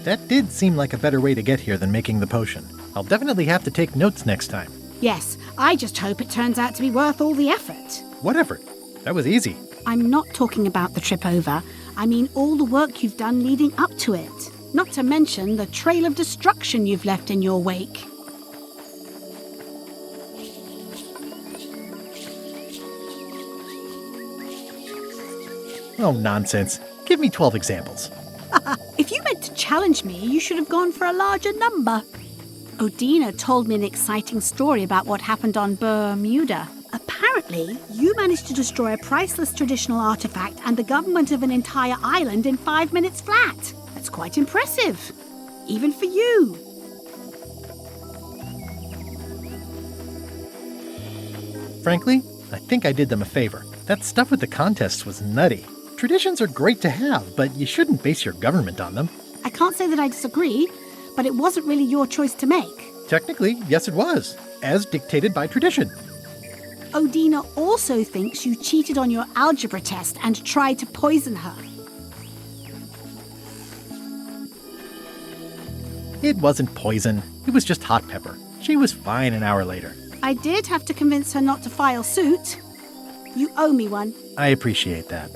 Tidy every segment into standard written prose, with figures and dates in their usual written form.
That did seem like a better way to get here than making the potion. I'll definitely have to take notes next time. Yes, I just hope it turns out to be worth all the effort. What effort? That was easy. I'm not talking about the trip over. I mean all the work you've done leading up to it. Not to mention the trail of destruction you've left in your wake. Oh, nonsense. Give me 12 examples. If you meant to challenge me, you should have gone for a larger number. Odina told me an exciting story about what happened on Bermuda. Apparently, you managed to destroy a priceless traditional artifact and the government of an entire island in 5 minutes flat. That's quite impressive. Even for you. Frankly, I think I did them a favor. That stuff with the contests was nutty. Traditions are great to have, but you shouldn't base your government on them. I can't say that I disagree, but it wasn't really your choice to make. Technically, yes it was, as dictated by tradition. Odina also thinks you cheated on your algebra test and tried to poison her. It wasn't poison. It was just hot pepper. She was fine an hour later. I did have to convince her not to file suit. You owe me one. I appreciate that.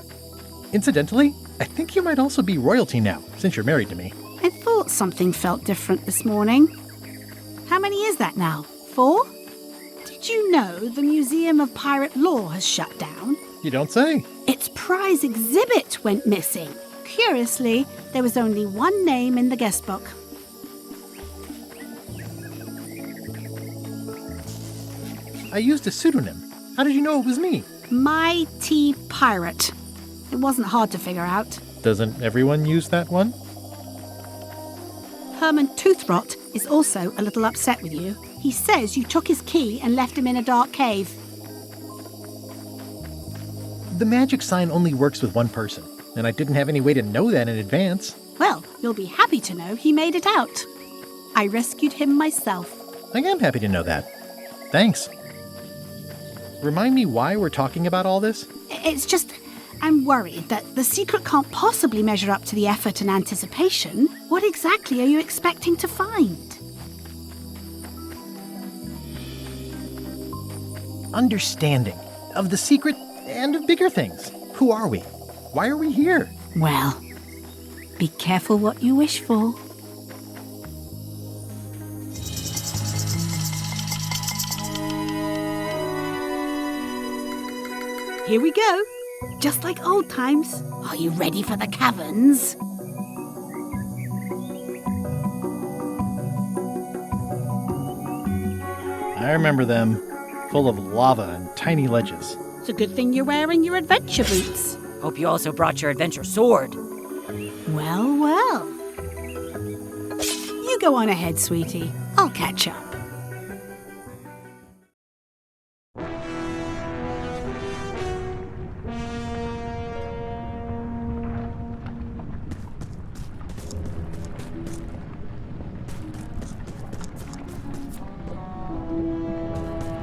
Incidentally, I think you might also be royalty now, since you're married to me. I thought something felt different this morning. How many is that now? 4? Did you know the Museum of Pirate Lore has shut down? You don't say. Its prize exhibit went missing. Curiously, there was only one name in the guest book. I used a pseudonym. How did you know it was me? Mighty Pirate. It wasn't hard to figure out. Doesn't everyone use that one? Herman Toothrot is also a little upset with you. He says you took his key and left him in a dark cave. The magic sign only works with one person, and I didn't have any way to know that in advance. Well, you'll be happy to know he made it out. I rescued him myself. I am happy to know that. Thanks. Remind me why we're talking about all this? It's just, I'm worried that the secret can't possibly measure up to the effort and anticipation. What exactly are you expecting to find? Understanding of the secret and of bigger things. Who are we? Why are we here? Well, be careful what you wish for. Here we go. Just like old times. Are you ready for the caverns? I remember them, full of lava and tiny ledges. It's a good thing you're wearing your adventure boots. Hope you also brought your adventure sword. Well, well. You go on ahead, sweetie. I'll catch up.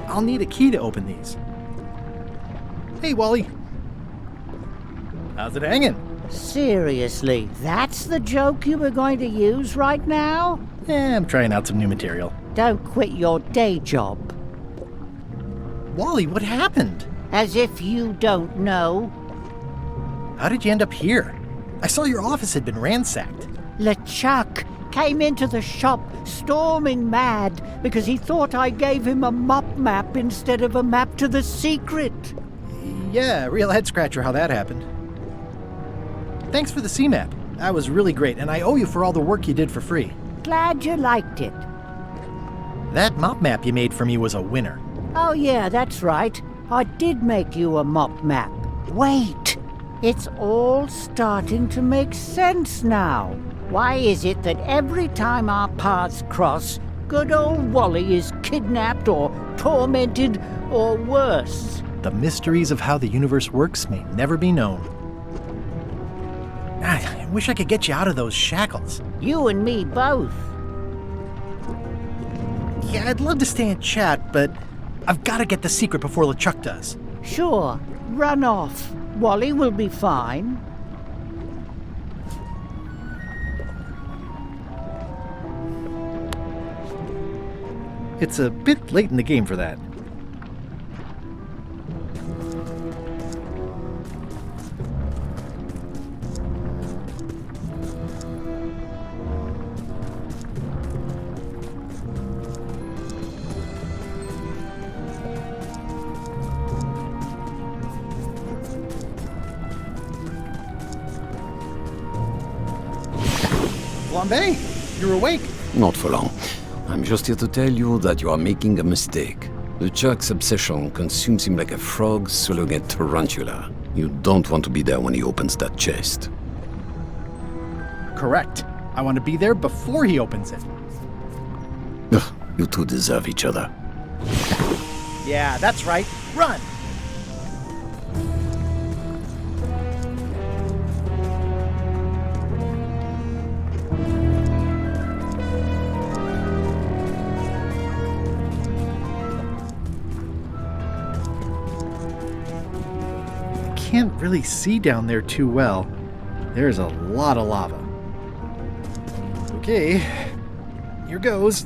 I'll need a key to open these. Hey, Wally. How's it hanging? Seriously, that's the joke you were going to use right now? I'm trying out some new material. Don't quit your day job. Wally, what happened? As if you don't know. How did you end up here? I saw your office had been ransacked. LeChuck came into the shop storming mad because he thought I gave him a mop map instead of a map to the secret. Yeah, real head-scratcher how that happened. Thanks for the C-map. That was really great, and I owe you for all the work you did for free. Glad you liked it. That mop map you made for me was a winner. Oh yeah, that's right. I did make you a mop map. Wait, it's all starting to make sense now. Why is it that every time our paths cross, good old Wally is kidnapped or tormented or worse? The mysteries of how the universe works may never be known. I wish I could get you out of those shackles. You and me both. Yeah, I'd love to stay and chat, but I've got to get the secret before LeChuck does. Sure, run off. Wally will be fine. It's a bit late in the game for that. Flambe, you're awake. Not for long. I'm just here to tell you that you are making a mistake. The Chuck's obsession consumes him like a frog swallowing a tarantula. You don't want to be there when he opens that chest. Correct. I want to be there before he opens it. Ugh, you two deserve each other. Yeah, that's right. Run! Can't really see down there too well. There's a lot of lava. Okay, here goes.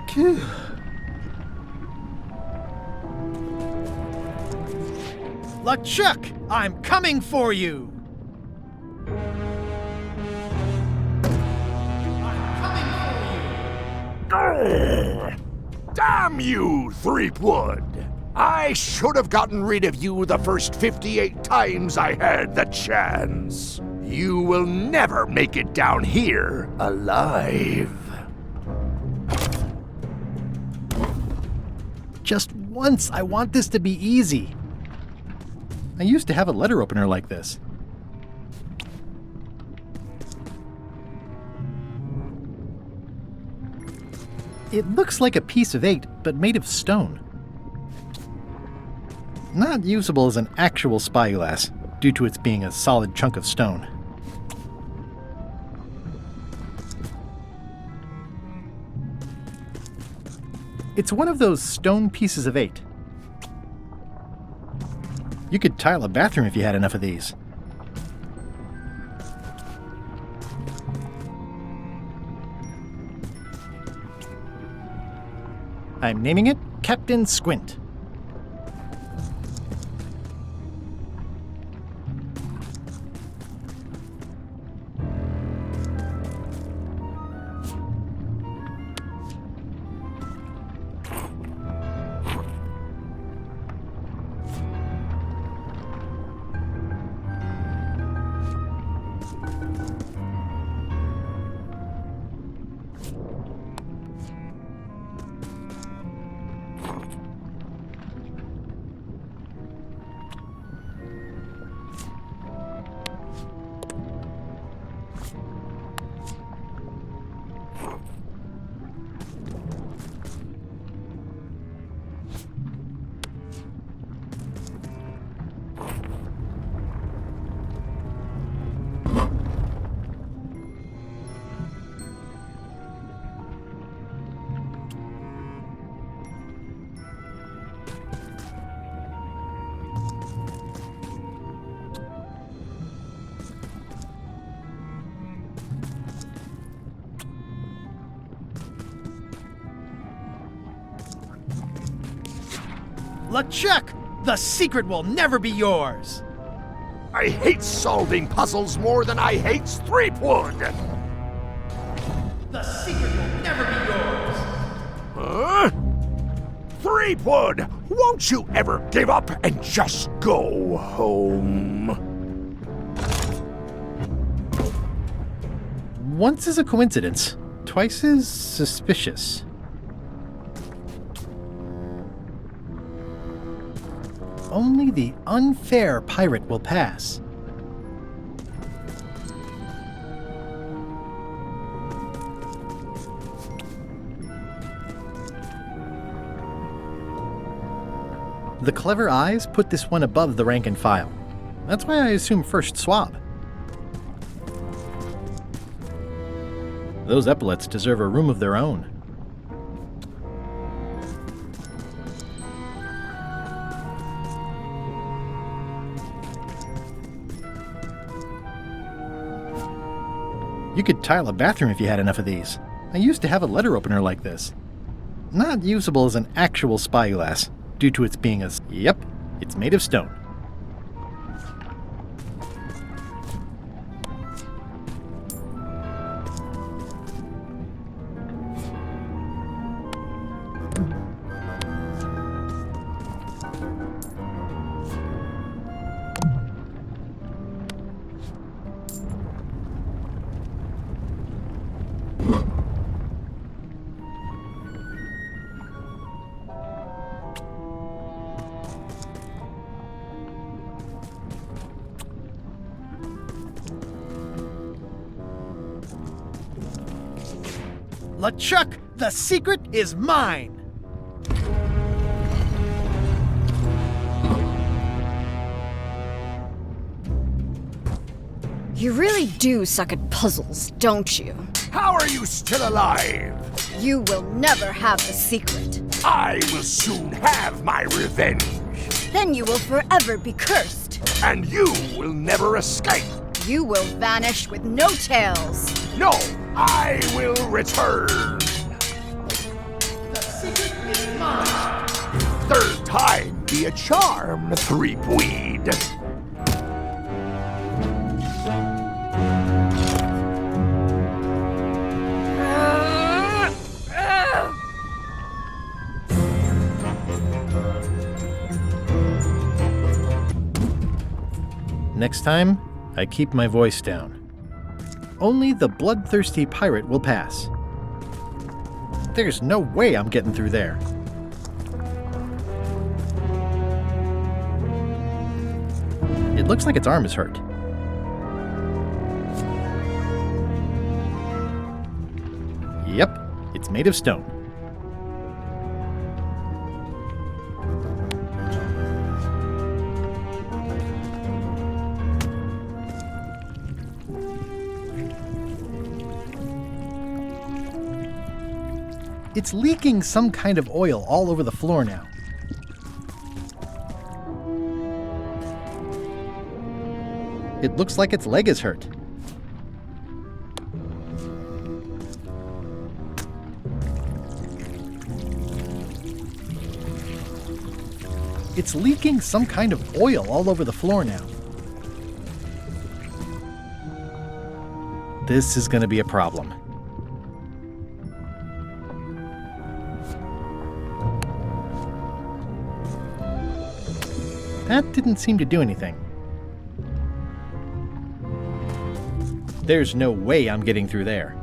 Phew. LeChuck, I'm coming for you! Damn you, Threepwood! I should have gotten rid of you the first 58 times I had the chance. You will never make it down here alive. Just once, I want this to be easy. I used to have a letter opener like this. It looks like a piece of 8, but made of stone. Not usable as an actual spyglass, due to its being a solid chunk of stone. It's one of those stone pieces of 8. You could tile a bathroom if you had enough of these. I'm naming it Captain Squint. LeChuck, the secret will never be yours. I hate solving puzzles more than I hate Threepwood. The secret will never be yours. Huh? Threepwood, won't you ever give up and just go home? Once is a coincidence, twice is suspicious. Only the unfair pirate will pass. The clever eyes put this one above the rank and file. That's why I assume first swab. Those epaulets deserve a room of their own. You could tile a bathroom if you had enough of these. I used to have a letter opener like this. Not usable as an actual spyglass, due to its being a... Yep, it's made of stone. LeChuck, the secret is mine! You really do suck at puzzles, don't you? How are you still alive? You will never have the secret. I will soon have my revenge. Then you will forever be cursed. And you will never escape. You will vanish with no tails. No, I will return. The secret is mine! Third time be a charm, Threepweed. Next time, I keep my voice down. Only the bloodthirsty pirate will pass. There's no way I'm getting through there. It looks like its arm is hurt. Yep, it's made of stone. It's leaking some kind of oil all over the floor now. It looks like its leg is hurt. It's leaking some kind of oil all over the floor now. This is going to be a problem. That didn't seem to do anything. There's no way I'm getting through there.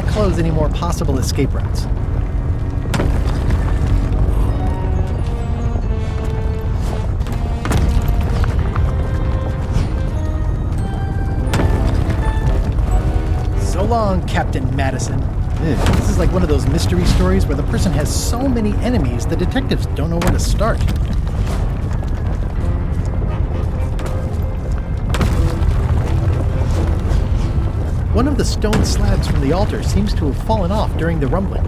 Close any more possible escape routes. So long, Captain Madison. This is like one of those mystery stories where the person has so many enemies the detectives don't know where to start. One of the stone slabs from the altar seems to have fallen off during the rumbling.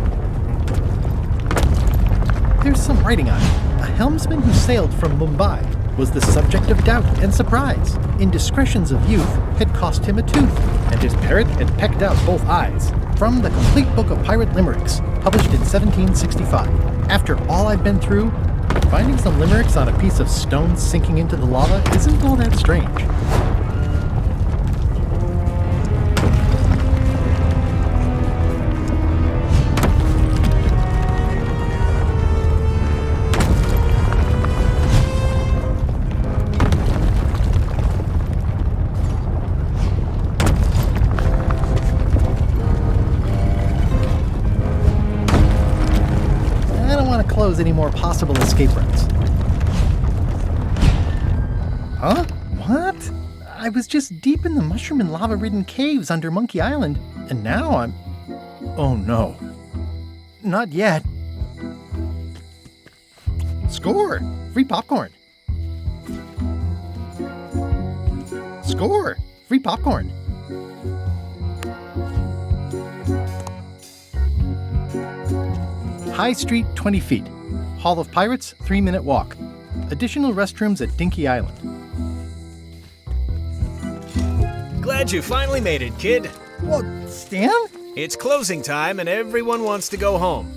There's some writing on it. A helmsman who sailed from Mumbai was the subject of doubt and surprise. Indiscretions of youth had cost him a tooth, and his parrot had pecked out both eyes. From the Complete Book of Pirate Limericks, published in 1765. After all I've been through, finding some limericks on a piece of stone sinking into the lava isn't all that strange. Close any more possible escape routes. Huh? What? I was just deep in the mushroom and lava-ridden caves under Monkey Island, and now I'm... Oh no. Not yet. Score! Free popcorn. Score! Free popcorn. High Street, 20 feet. Hall of Pirates, 3-minute walk. Additional restrooms at Dinky Island. Glad you finally made it, kid. What, Stan? It's closing time and everyone wants to go home.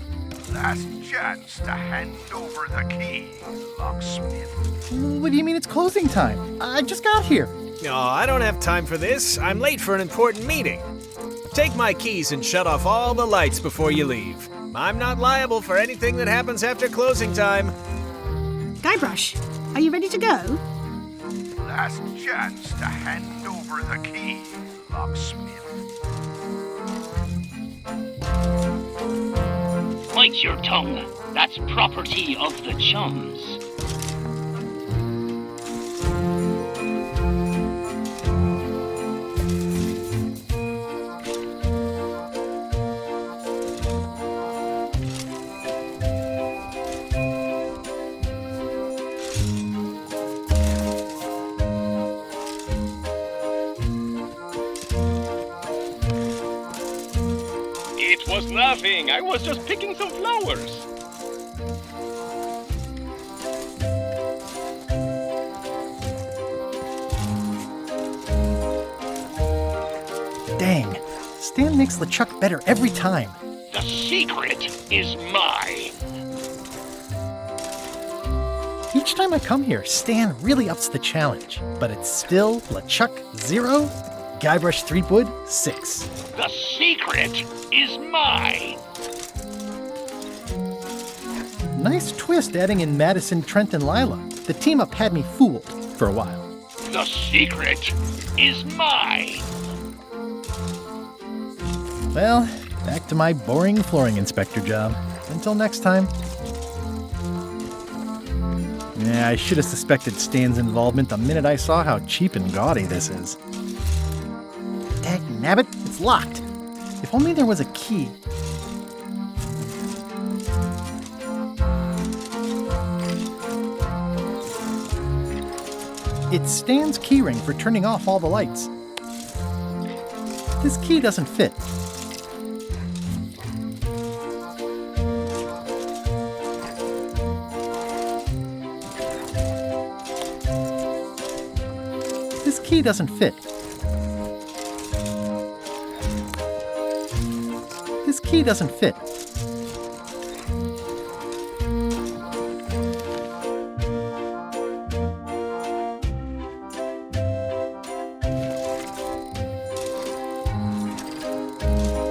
Last chance to hand over the key, locksmith. What do you mean it's closing time? I just got here. No, I don't have time for this. I'm late for an important meeting. Take my keys and shut off all the lights before you leave. I'm not liable for anything that happens after closing time. Guybrush, are you ready to go? Last chance to hand over the key, locksmith. Bite your tongue. That's property of the chums. It was nothing. I was just picking some flowers. Dang. Stan makes LeChuck better every time. The secret is mine. Each time I come here, Stan really ups the challenge. But it's still LeChuck 0, Guybrush Threepwood 6. The secret is mine. Nice twist adding in Madison, Trent, and Lila. The team-up had me fooled for a while. The secret is mine. Well, back to my boring flooring inspector job. Until next time. Yeah, I should have suspected Stan's involvement the minute I saw how cheap and gaudy this is. Dagnabbit, it's locked. If only there was a key. It's Stan's keyring for turning off all the lights. This key doesn't fit. This key doesn't fit. This key doesn't fit.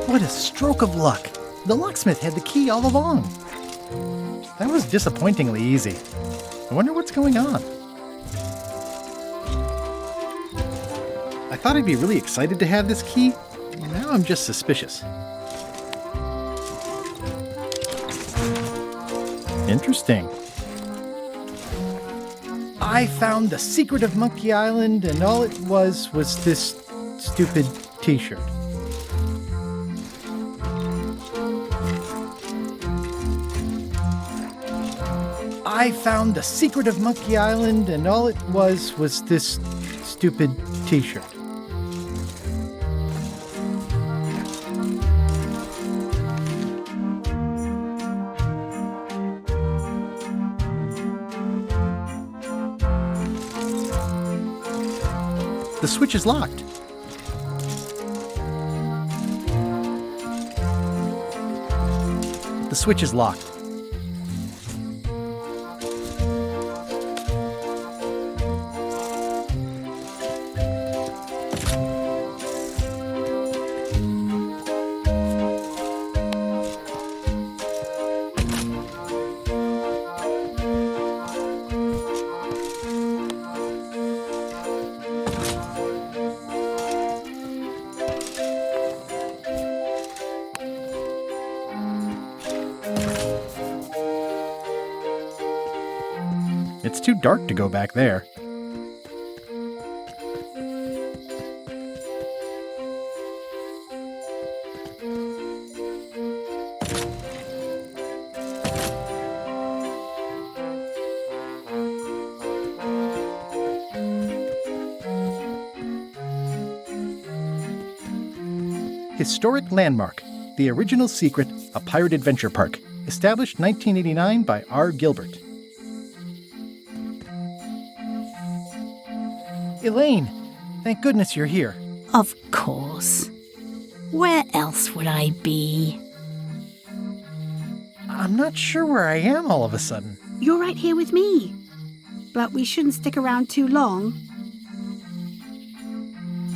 What a stroke of luck! The locksmith had the key all along. That was disappointingly easy. I wonder what's going on. I thought I'd be really excited to have this key. Now I'm just suspicious. Interesting. I found the secret of Monkey Island, and all it was this stupid t-shirt. I found the secret of Monkey Island, and all it was this stupid t-shirt. The switch is locked. switch is locked. It's too dark to go back there. Historic landmark, the original secret, a pirate adventure park, established 1989 by R. Gilbert. Elaine, thank goodness you're here. Of course. Where else would I be? I'm not sure where I am all of a sudden. You're right here with me. But we shouldn't stick around too long.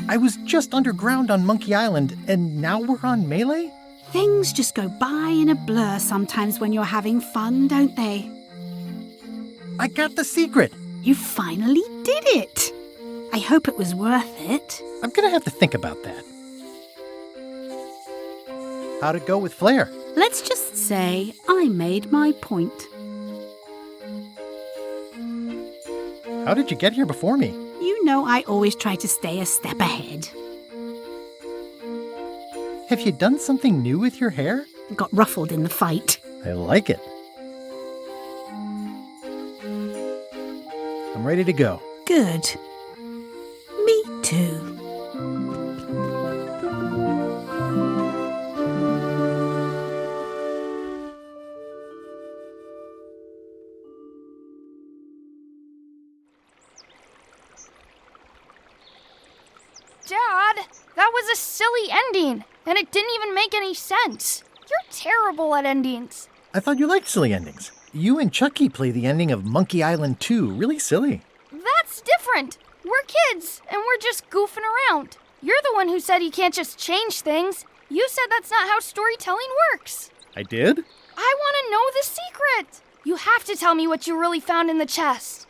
I was just underground on Monkey Island, and now we're on Melee? Things just go by in a blur sometimes when you're having fun, don't they? I got the secret! You finally did it! I hope it was worth it. I'm gonna have to think about that. How'd it go with Flair? Let's just say I made my point. How did you get here before me? You know I always try to stay a step ahead. Have you done something new with your hair? Got ruffled in the fight. I like it. I'm ready to go. Good. Me too. Dad, that was a silly ending, and it didn't even make any sense. You're terrible at endings. I thought you liked silly endings. You and Chucky play the ending of Monkey Island 2. Really silly. That's different. We're kids, and we're just goofing around. You're the one who said you can't just change things. You said that's not how storytelling works. I did? I want to know the secret. You have to tell me what you really found in the chest.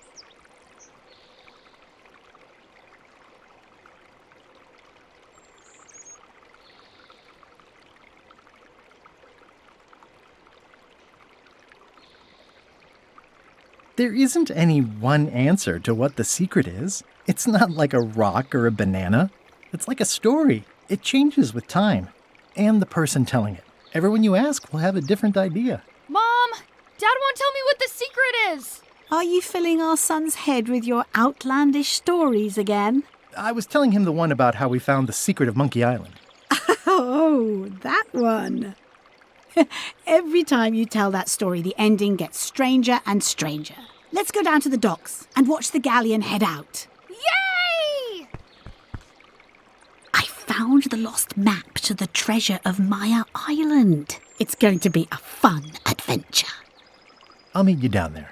There isn't any one answer to what the secret is. It's not like a rock or a banana. It's like a story. It changes with time and the person telling it. Everyone you ask will have a different idea. Mom, Dad won't tell me what the secret is. Are you filling our son's head with your outlandish stories again? I was telling him the one about how we found the secret of Monkey Island. Oh, that one. Every time you tell that story, the ending gets stranger and stranger. Let's go down to the docks and watch the galleon head out. Yay! I found the lost map to the treasure of Maya Island. It's going to be a fun adventure. I'll meet you down there.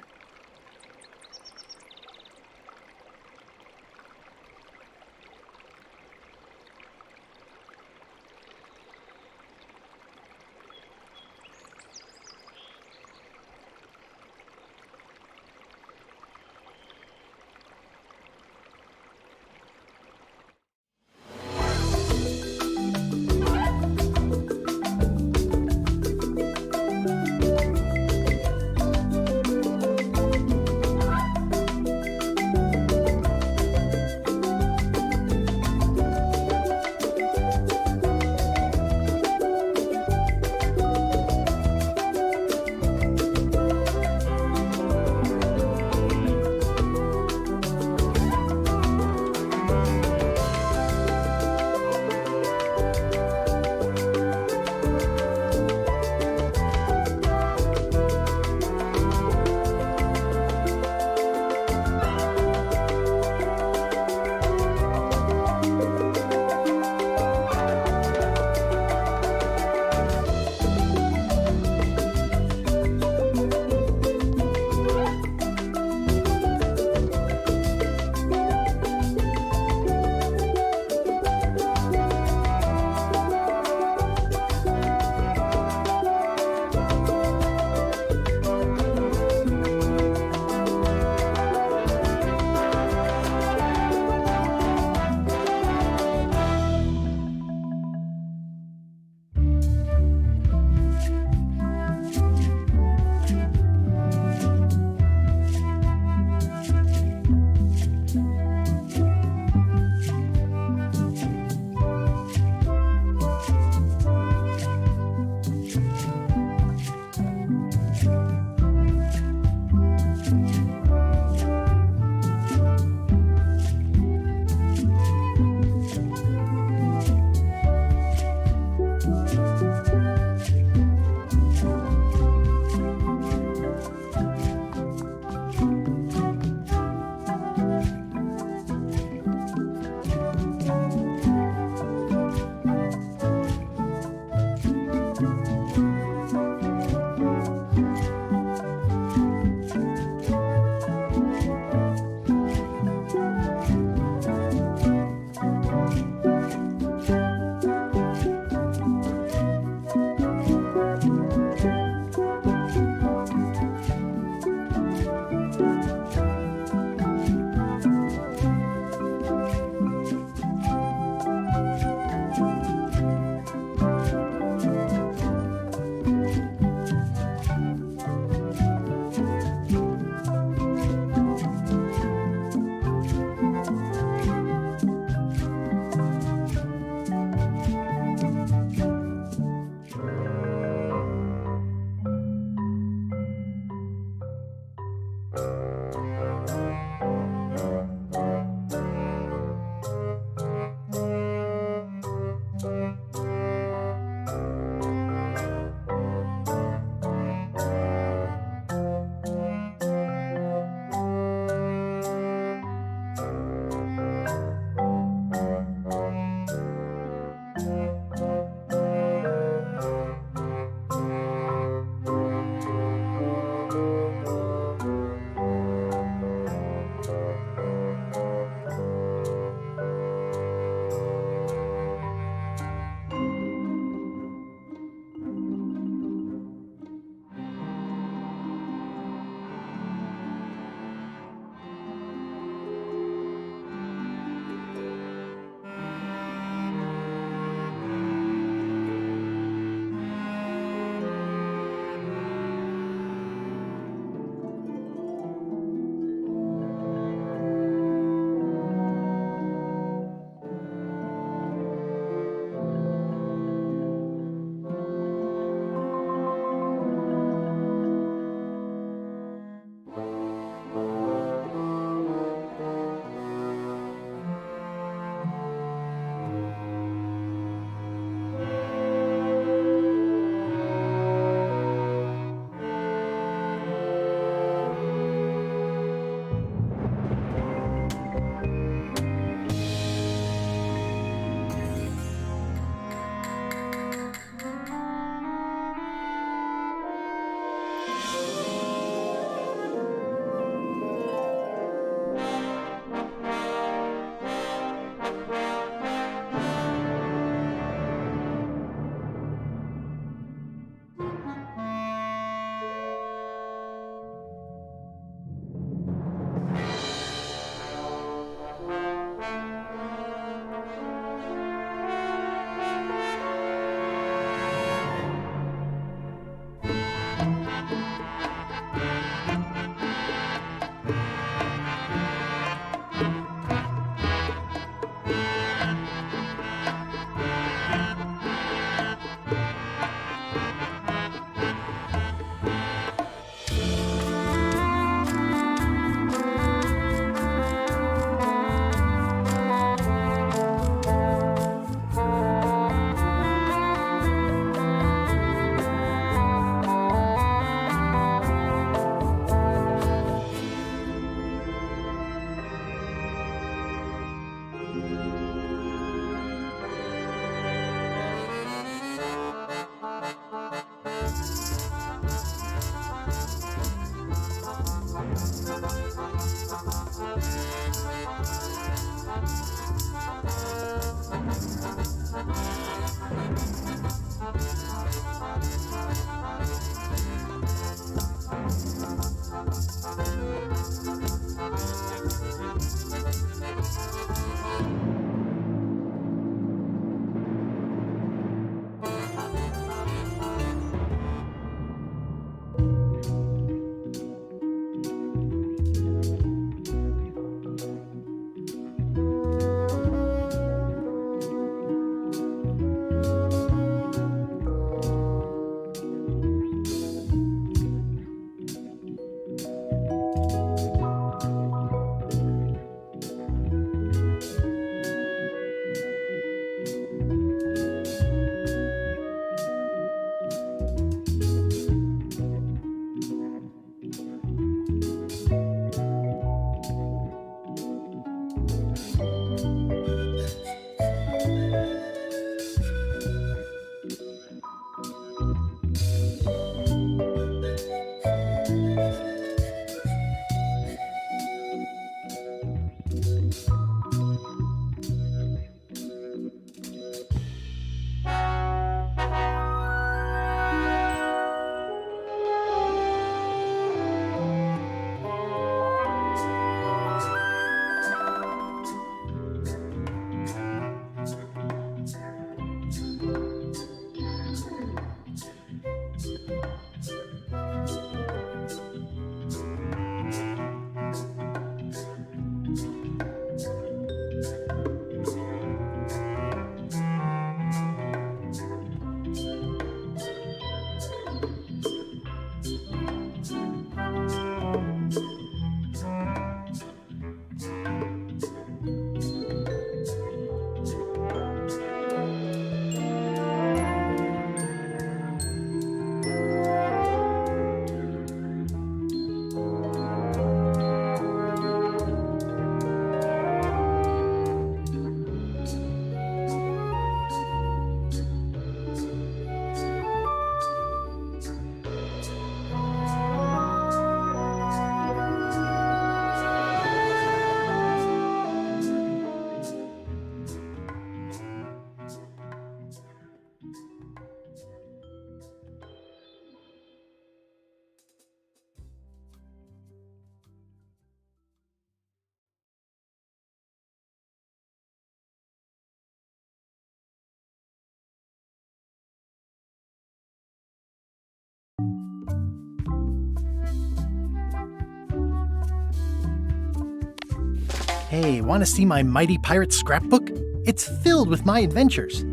Hey, want to see my mighty pirate scrapbook? It's filled with my adventures.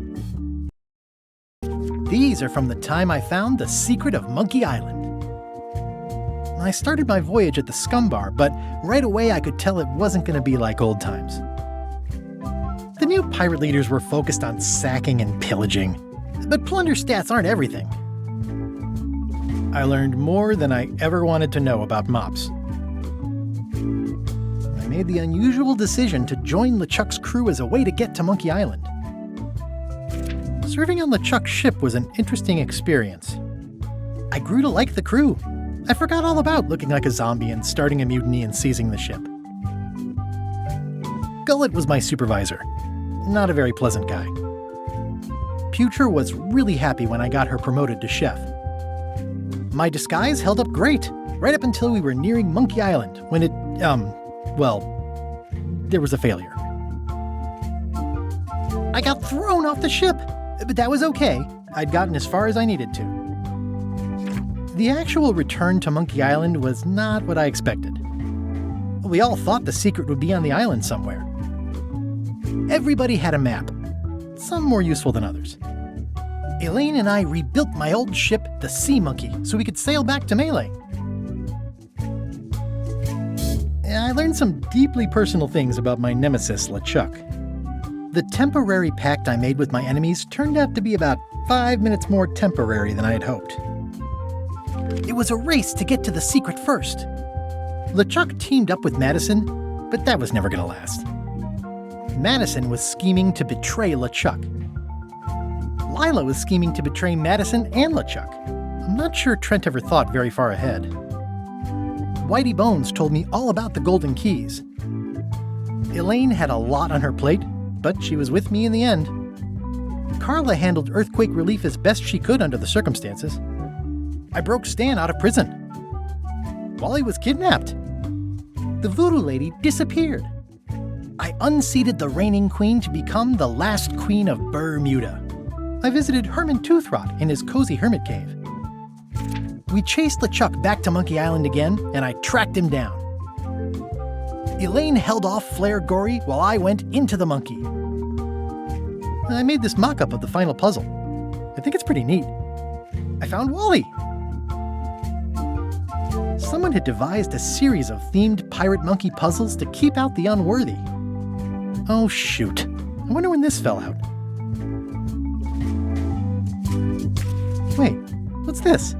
These are from the time I found the secret of Monkey Island. I started my voyage at the Scum Bar, but right away I could tell it wasn't going to be like old times. The new pirate leaders were focused on sacking and pillaging, but plunder stats aren't everything. I learned more than I ever wanted to know about mops. I made the unusual decision to join LeChuck's crew as a way to get to Monkey Island. Serving on LeChuck's ship was an interesting experience. I grew to like the crew. I forgot all about looking like a zombie and starting a mutiny and seizing the ship. Gullet was my supervisor. Not a very pleasant guy. Pucher was really happy when I got her promoted to chef. My disguise held up great, right up until we were nearing Monkey Island, when it, there was a failure. I got thrown off the ship, but that was okay. I'd gotten as far as I needed to. The actual return to Monkey Island was not what I expected. We all thought the secret would be on the island somewhere. Everybody had a map, some more useful than others. Elaine and I rebuilt my old ship, the Sea Monkey, so we could sail back to Melee. I learned some deeply personal things about my nemesis, LeChuck. The temporary pact I made with my enemies turned out to be about 5 minutes more temporary than I had hoped. It was a race to get to the secret first. LeChuck teamed up with Madison, but that was never going to last. Madison was scheming to betray LeChuck. Lila was scheming to betray Madison and LeChuck. I'm not sure Trent ever thought very far ahead. Whitey Bones told me all about the Golden Keys. Elaine had a lot on her plate, but she was with me in the end. Carla handled earthquake relief as best she could under the circumstances. I broke Stan out of prison. Wally was kidnapped. The voodoo lady disappeared. I unseated the reigning queen to become the last queen of Bermuda. I visited Herman Toothrot in his cozy hermit cave. We chased LeChuck back to Monkey Island again, and I tracked him down. Elaine held off Flair Gory while I went into the monkey. I made this mock-up of the final puzzle. I think it's pretty neat. I found Wally. Someone had devised a series of themed pirate monkey puzzles to keep out the unworthy. Oh shoot, I wonder when this fell out. Wait, what's this?